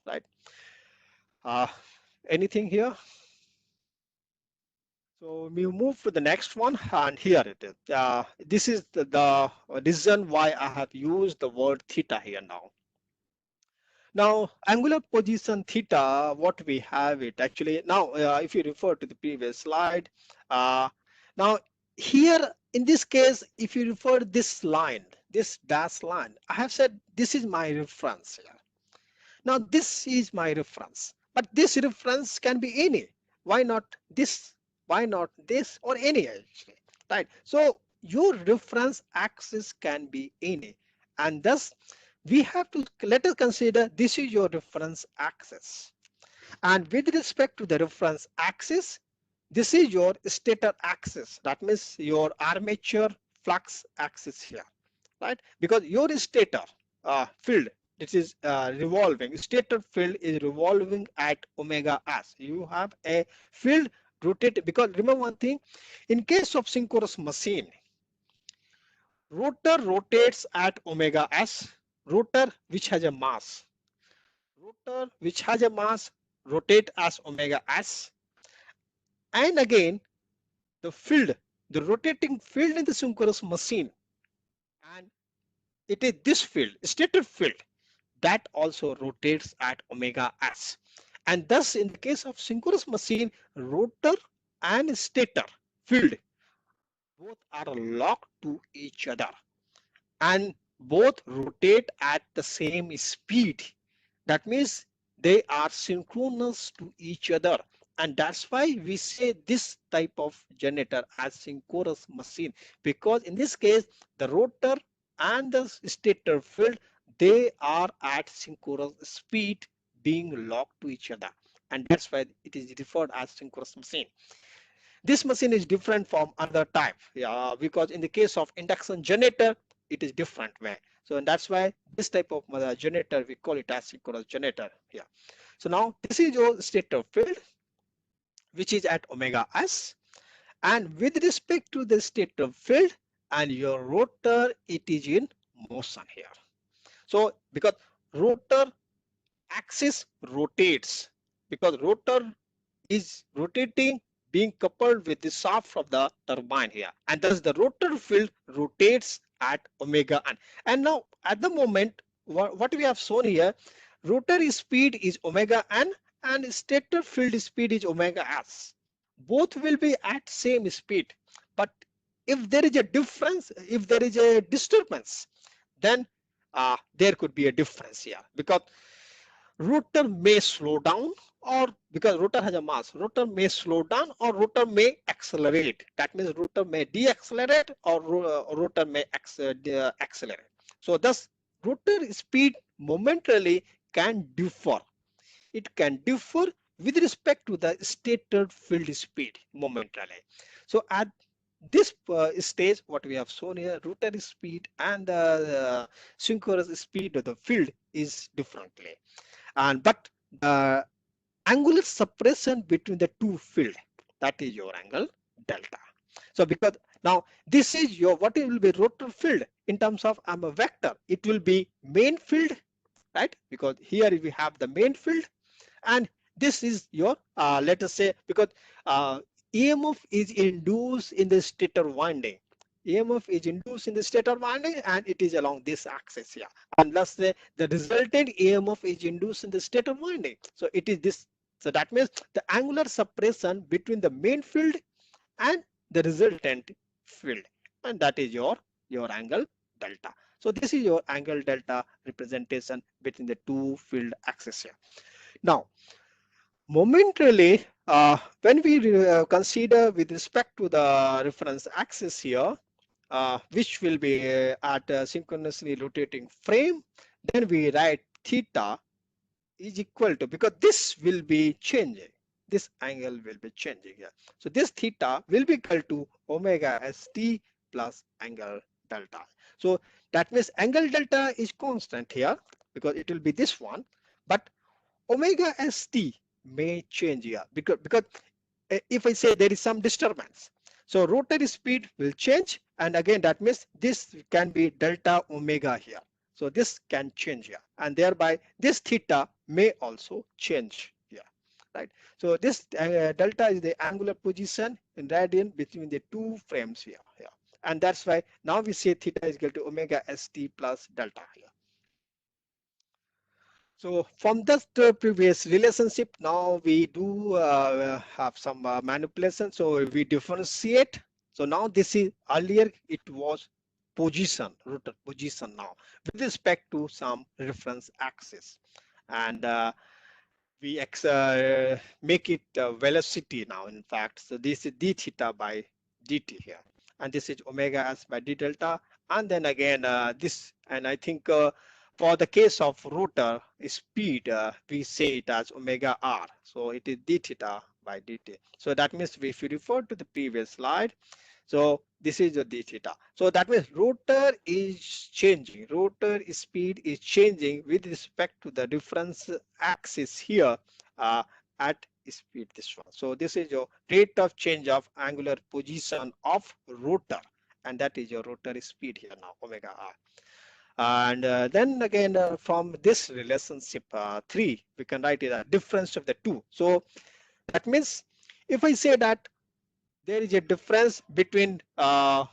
right? Uh, Anything here? So we move to the next one, and here it is. This is the reason why I have used the word theta here now. Now, angular position theta, what we have it actually now, if you refer to the previous slide, uh, now here in this case, if you refer to this line, this dash line, I have said this is my reference here. Now this is my reference, but this reference can be any. Why not this? Why not this or any actually, right? So your reference axis can be any, and thus we have to let us consider this is your reference axis. And with respect to the reference axis, this is your stator axis. That means your armature flux axis here, right? Because your stator field, this is revolving, stator field is revolving at omega s. You have a field rotate, because remember one thing, in case of synchronous machine, rotor rotates at omega s, rotor which has a mass, rotor which has a mass rotate as omega s, and again the field, the rotating field in the synchronous machine, and it is this field, stator field, that also rotates at omega s. And thus in the case of synchronous machine, rotor and stator field both are locked to each other and both rotate at the same speed. That means they are synchronous to each other, and that's why we say this type of generator as synchronous machine, because in this case the rotor and the stator field, they are at synchronous speed being locked to each other, and that's why it is referred as synchronous machine. This machine is different from other type, because in the case of induction generator, it is different way. So that's why this type of generator, we call it as synchronous generator here. So now this is your stator field, which is at omega s, and with respect to the stator field and your rotor, it is in motion here. So because rotor axis rotates, because rotor is rotating, being coupled with the shaft of the turbine here, and thus the rotor field rotates at omega n. And now at the moment, what we have shown here, rotor speed is omega n and stator field speed is omega s. Both will be at same speed, but if there is a difference, if there is a disturbance, then there could be a difference here, because rotor may slow down, or because rotor has a mass, rotor may slow down or rotor may accelerate. That means rotor may deaccelerate or rotor may accelerate. So thus rotor speed momentarily can differ. It can differ with respect to the stator field speed momentarily. So at this stage, what we have shown here, rotor speed and the synchronous speed of the field is differently. And but the angular separation between the two field, that is your angle delta. So because now this is your, what it will be, rotor field in terms of I'm a vector, it will be main field, right? Because here we have the main field, and this is your let us say, because uh, EMF is induced in the stator winding. EMF is induced in the stator winding and it is along this axis here. And let's say the resultant EMF is induced in the stator winding. So it is this. So that means the angular separation between the main field and the resultant field, and that is your angle delta. So this is your angle delta representation between the two field axes here. Now momentarily, when we consider with respect to the reference axis here, which will be at a synchronously rotating frame, then we write theta is equal to, because this will be changing, this angle will be changing here. So this theta will be equal to omega st plus angle delta. So that means angle delta is constant here because it will be this one, but omega st may change here, because if I say there is some disturbance, so rotary speed will change, and again that means this can be delta omega here. So this can change here, and thereby this theta may also change here, right? So this delta is the angular position in radian between the two frames here, and that's why now we say theta is equal to omega st plus delta here. So from that previous relationship, now we do have some manipulation. So we differentiate. So now this is earlier it was position, rotor position now with respect to some reference axis, and we make it velocity now. In fact, so this is d theta by dt here, and this is omega s by d delta, and then again this, and I think for the case of rotor speed, we say it as omega r, so it is d theta by dt. So that means if you refer to the previous slide, so this is the d theta. So that means rotor is changing, rotor speed is changing with respect to the reference axis here at speed this one. So this is your rate of change of angular position of rotor, and that is your rotor speed here now, omega r. And then again from this relationship 3, we can write it a difference of the two. So that means if I say that there is a difference between rotary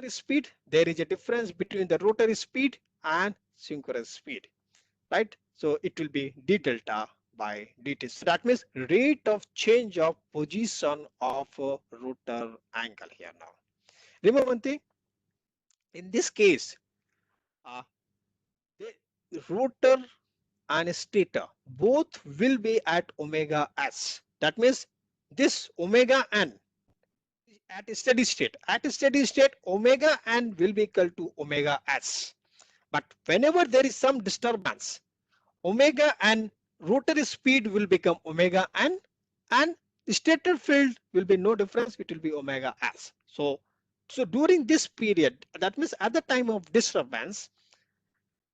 speed, there is a difference between the rotary speed and synchronous speed, right? So it will be d delta by dt. So that means rate of change of position of rotor angle here now. Remember one thing, in this case, uh, the rotor and stator both will be at omega s. That means this omega n at a steady state. At a steady state, omega n will be equal to omega s. But whenever there is some disturbance, omega n rotary speed will become omega n, and stator field will be no difference, it will be omega s. So during this period, that means at the time of disturbance,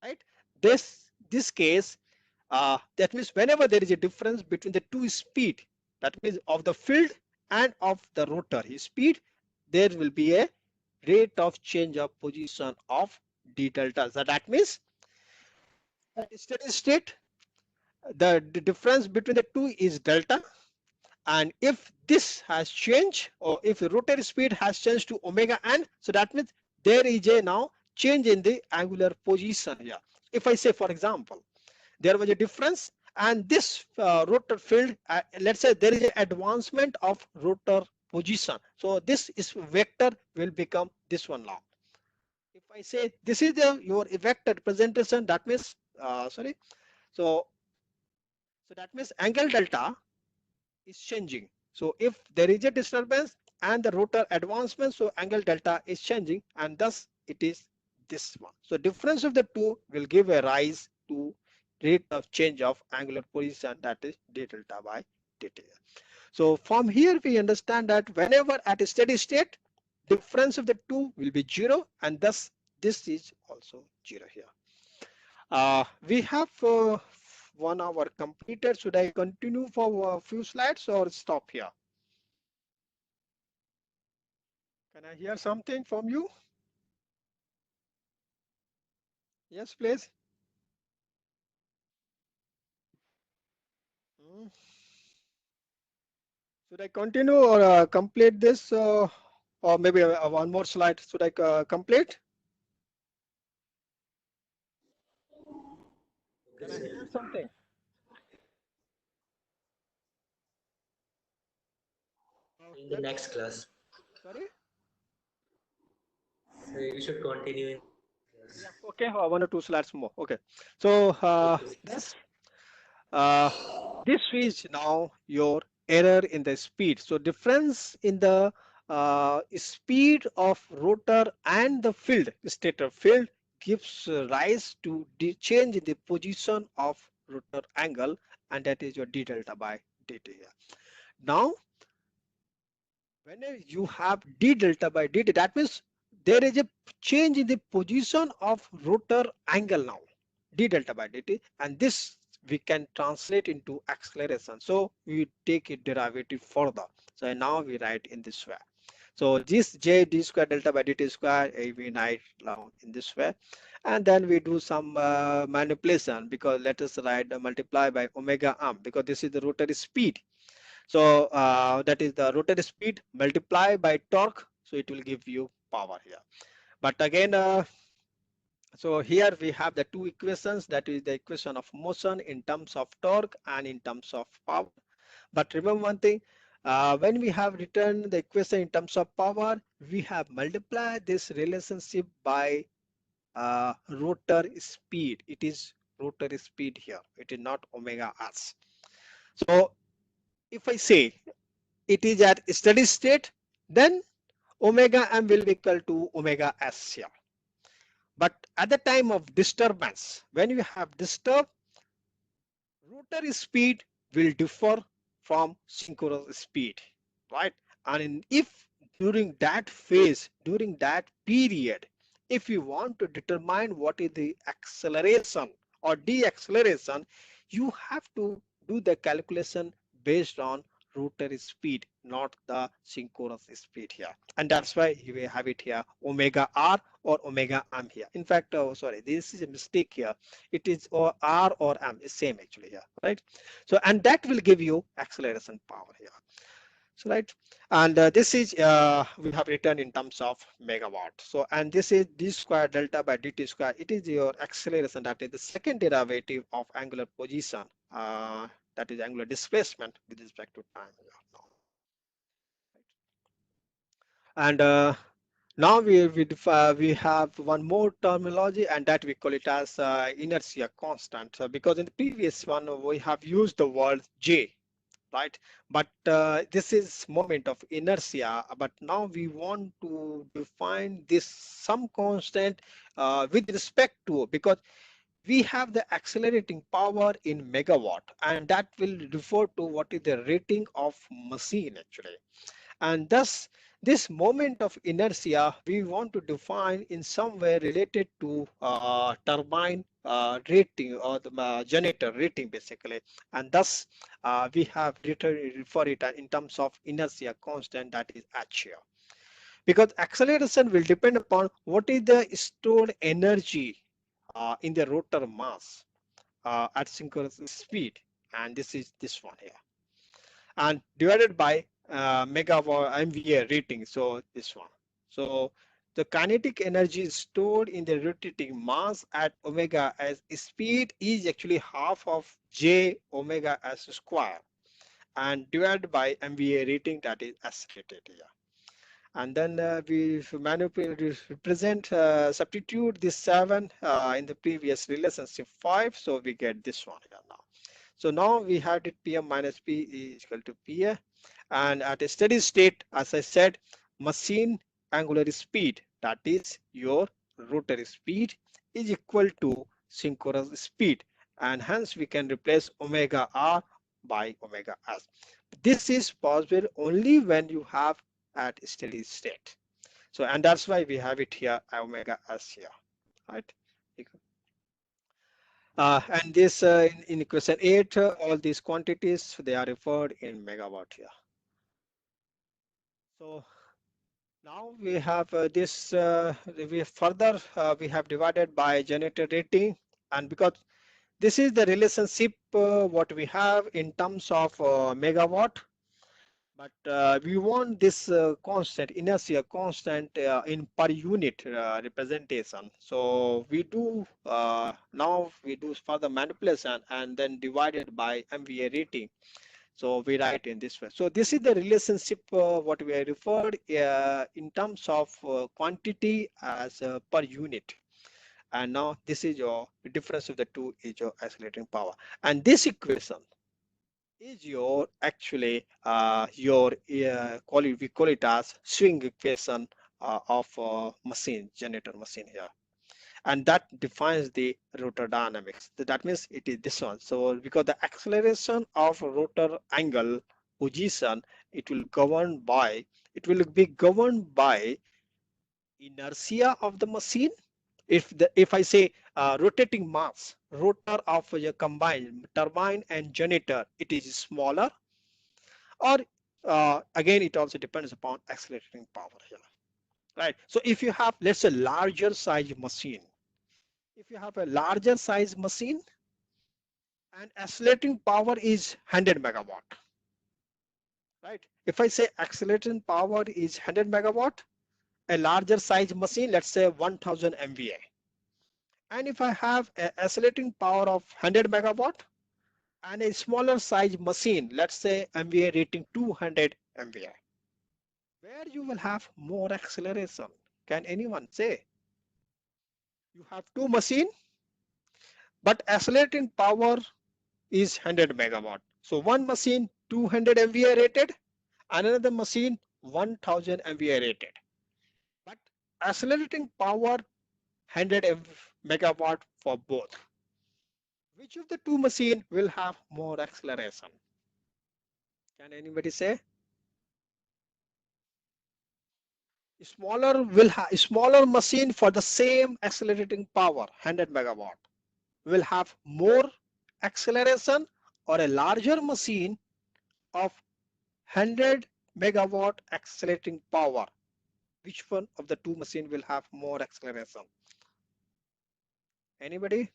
right? This case, that means whenever there is a difference between the two speed, that means of the field and of the rotor speed, there will be a rate of change of position of d delta. So that means at steady state, the difference between the two is delta, and if this has changed, or if the rotary speed has changed to omega n, so that means there is a now change in the angular position here. If I say, for example, there was a difference, and this rotor field, let's say there is an advancement of rotor position, so this is vector will become this one now. If I say this is your vector representation, that means sorry, so that means angle delta is changing. So if there is a disturbance and the rotor advancement, so angle delta is changing, and thus it is this one. So difference of the two will give a rise to rate of change of angular position, that is d delta by dt. So from here we understand that whenever at a steady state, difference of the two will be 0, and thus this is also 0 here. We have 1 hour completed. Should I continue for a few slides or stop here? Can I hear something from you? Yes, please. Should I continue or complete this, or maybe one more slide? Should I complete? Can I hear something? In the next class. Sorry? So you should continue in class. Yeah, okay, 1 or 2 slides more. Okay. So uh, this is now your error in the speed. So difference in the speed of rotor and the field, stator field, gives rise to the change in the position of rotor angle, and that is your d delta by dt here. Now, whenever you have d delta by dt, that means there is a change in the position of rotor angle now, d delta by dt, and this we can translate into acceleration. So we take a derivative further. So now we write in this way. So this j d square delta by dt square we write down in this way, and then we do some manipulation, because let us write multiply by omega m, because this is the rotary speed. So that is the rotary speed multiply by torque. So it will give you power here. But again, so here we have the two equations, that is the equation of motion in terms of torque and in terms of power. But remember one thing, when we have written the equation in terms of power, we have multiplied this relationship by rotor speed. It is rotor speed here. It is not omega s. So if I say it is at steady state, then omega m will be equal to omega s here. But at the time of disturbance, when you have disturb, rotor speed will differ from synchronous speed, right? And if during that phase, during that period, if you want to determine what is the acceleration or deceleration, you have to do the calculation based on rotor speed, not the synchronous speed here. And that's why we have it here, omega r or omega m here. In fact, sorry, this is a mistake here. It is or r or m is same actually here, right? So and that will give you acceleration power here. So right, and this is we have written in terms of megawatt. So and this is d square delta by dt square. It is your acceleration, that is the second derivative of angular position, that is angular displacement with respect to time here now. And now we have one more terminology, and that we call it as inertia constant. Because in the previous one we have used the word J, right? But this is moment of inertia. But now we want to define this some constant with respect to, because we have the accelerating power in megawatt, and that will refer to what is the rating of machine actually. And thus this moment of inertia we want to define in some way related to turbine rating or the generator rating basically. And thus we have refer it in terms of inertia constant, that is h here, because acceleration will depend upon what is the stored energy in the rotor mass at synchronous speed, and this is this one here, and divided by megawatt MVA rating. So this one. So the kinetic energy stored in the rotating mass at omega as speed is actually half of j omega s square, and divided by MVA rating, that is S rated here. And then we manipulate, represent, substitute this 7 in the previous relationship 5. So we get this one here now. So now we had it Pm minus P is equal to Pa, and at a steady state, as I said, machine angular speed, that is your rotary speed, is equal to synchronous speed, and hence we can replace omega r by omega s. This is possible only when you have at steady state. So and that's why we have it here omega s here, right? And this in equation 8, all these quantities, they are referred in megawatt here. So now we have this, we further we have divided by generator rating, and because this is the relationship what we have in terms of megawatt, but we want this constant inertia constant in per unit representation. So we do now we do further manipulation and then divided by MVA rating. So we write in this way. So this is the relationship what we have referred in terms of quantity as per unit. And now this is your difference of the two is your accelerating power. And this equation is your actually we call it as swing equation of machine generator machine here, and that defines the rotor dynamics. That means it is this one. So because the acceleration of rotor angle position, it will be governed by inertia of the machine, if I say rotating mass, rotor of a combined turbine and generator, it is smaller, or again, it also depends upon accelerating power here, right? So if you have, let's say, larger size machine, if you have a larger size machine and accelerating power is 100 megawatt, right? If I say accelerating power is 100 megawatt, a larger size machine, let's say 1000 MVA. And if I have a accelerating power of 100 megawatt and a smaller size machine, let's say MVA rating 200 MVA, where you will have more acceleration? Can anyone say? You have two machine, but accelerating power is 100 megawatt. So one machine 200 MVA rated, another machine 1000 MVA rated. But accelerating power 100 megawatt for both. Which of the two machine will have more acceleration? Can anybody say? Smaller machine for the same accelerating power 100 megawatt will have more acceleration, or a larger machine of 100 megawatt accelerating power, which one of the two machine will have more acceleration? Anybody?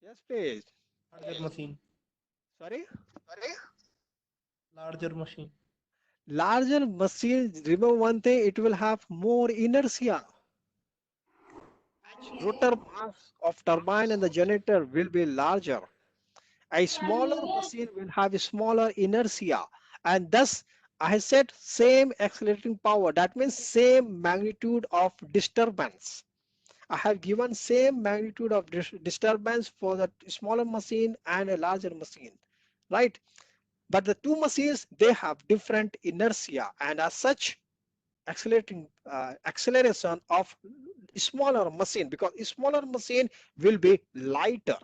Yes, please. Larger machine. Sorry. Larger machine. Larger machine, remember one thing, it will have more inertia. Rotor mass of turbine and the generator will be larger. A smaller machine will have a smaller inertia, and thus I said same accelerating power. That means same magnitude of disturbance. I have given same magnitude of disturbance for the smaller machine and a larger machine, right? But the two machines, they have different inertia, and as such, acceleration of smaller machine, because smaller machine will be lighter.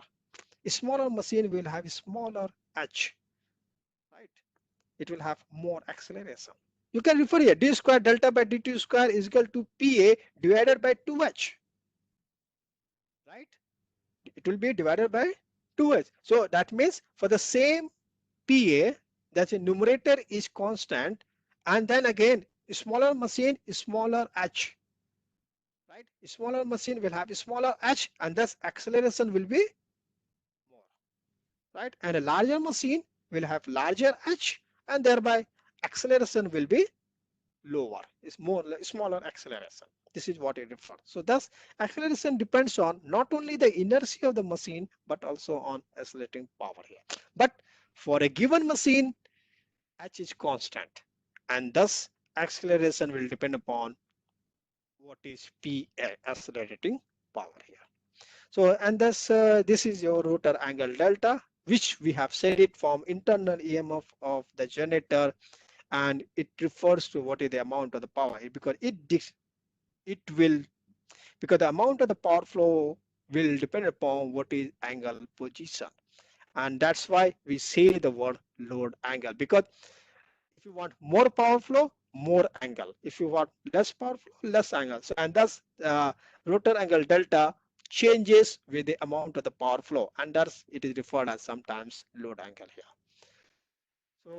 Smaller machine will have smaller h, right? It will have more acceleration. You can refer here, d square delta by dt square is equal to pa divided by 2h, right? It will be divided by 2h. So that means for the same pa, that the numerator is constant, and then again smaller machine is smaller h, right? Smaller machine will have a smaller h, and thus acceleration will be more, right? And a larger machine will have larger h, and thereby acceleration will be lower. It's more smaller acceleration. This is what it refers. So thus acceleration depends on not only the inertia of the machine, but also on accelerating power here. But for a given machine, h is constant, and thus acceleration will depend upon what is pa, accelerating power here. So, and thus this is your rotor angle delta, which we have said it from internal EMF of the generator, and it refers to what is the amount of the power, because it will, because the amount of the power flow will depend upon what is angle position, and that's why we say the word load angle, because if you want more power flow, more angle. If you want less power flow, less angle. So, and thus rotor angle delta changes with the amount of the power flow, and thus it is referred as sometimes load angle here. So